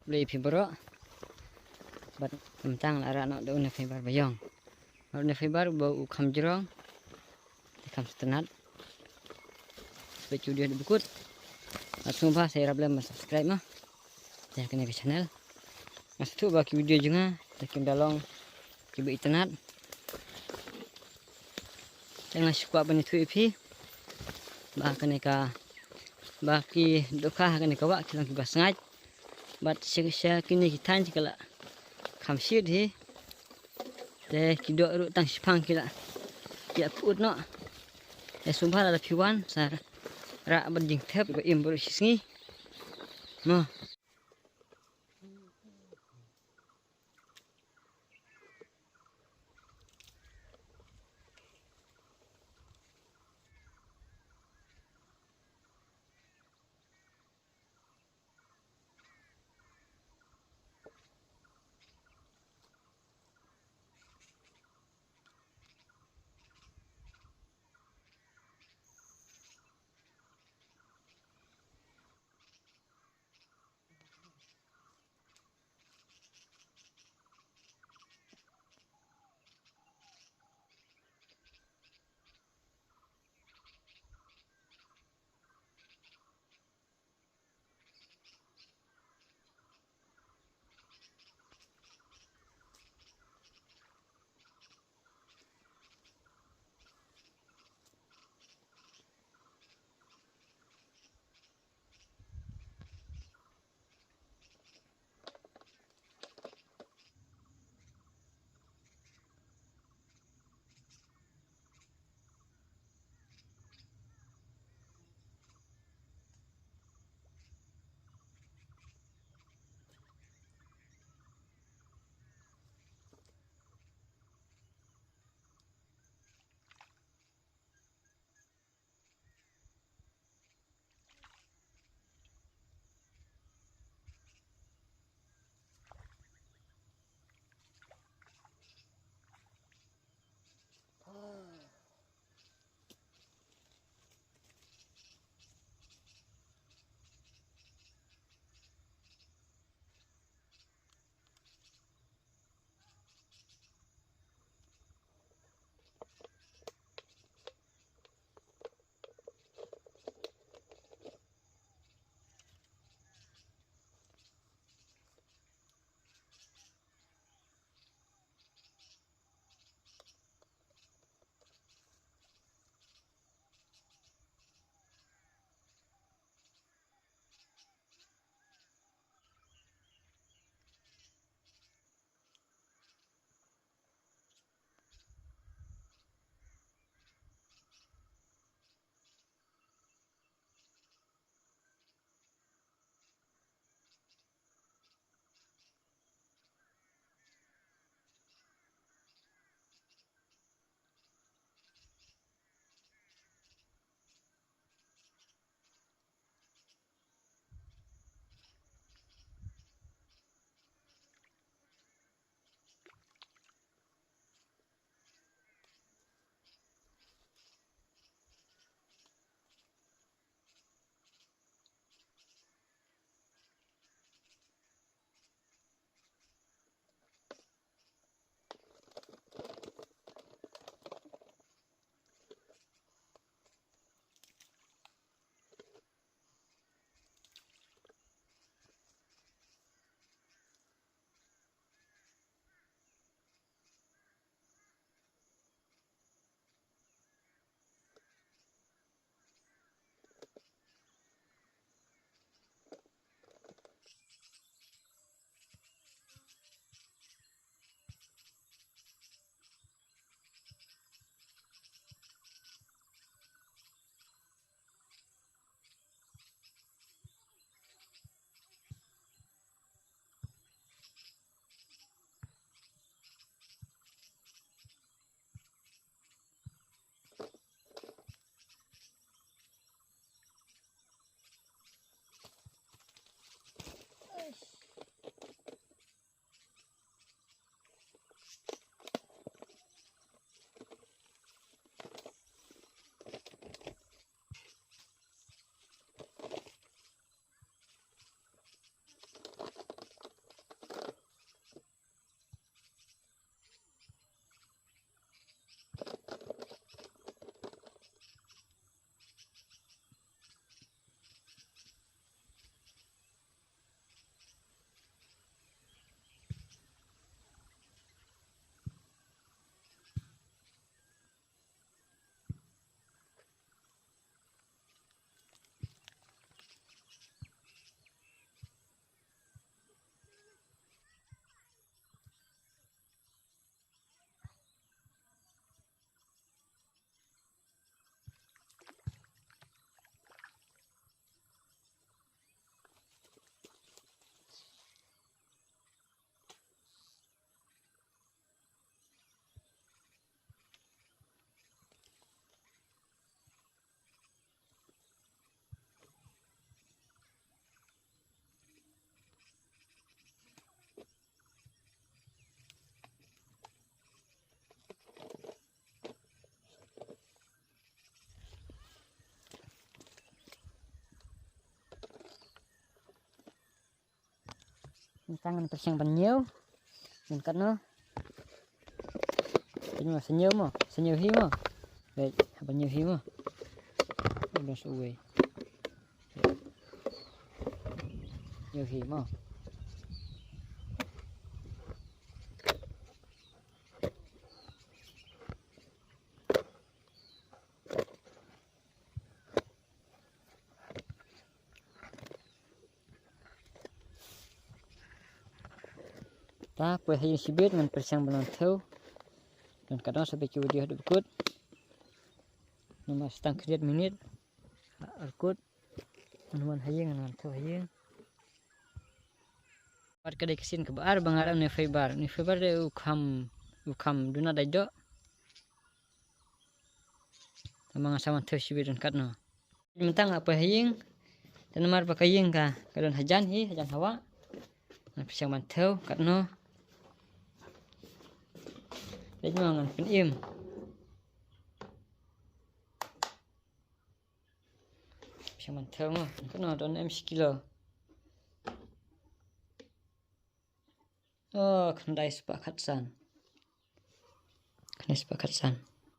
beli fiber bat tentang lara nak daun fiber bayong daun fiber bau kham jerong kham setenat video dibukut langsung bah saya rablam subscribe mah saya kena ke channel mas tu bagi video juga takim dalong kibu internet jangan suka bani tu ipi bah kena ka baki doka kena ka wak kilang kibas ngai bat saya kini kita jikala kham shit hi de kido ru tang sipang kila ya put no sumpah ada piwan sar ra banjing thep go im buru sisngi no tangan persiang ban nhiều mình cắt nó nhưng mà sẽ nhiều hi mà vậy ban nhiều hi mà nó sẽ uế nhiều hi mà ta boleh hanya sibit dengan persiang belum tahu dan kadang sampai ke video hidup kut nomor setengah kredit minit arkut teman hayang dengan tahu hayang pada kedai kesin ke bar bangaram ni fiber de ukam duna daido tamang sama tahu sibit dan kadang mentang apa hayang dan nomor pakai hayang ka kadang hajan hawa persiang mantau kadang đấy nhưng mà ngàn vẫn im xem mình thơm không cái nào đó em kilo oh kan dai sepakat san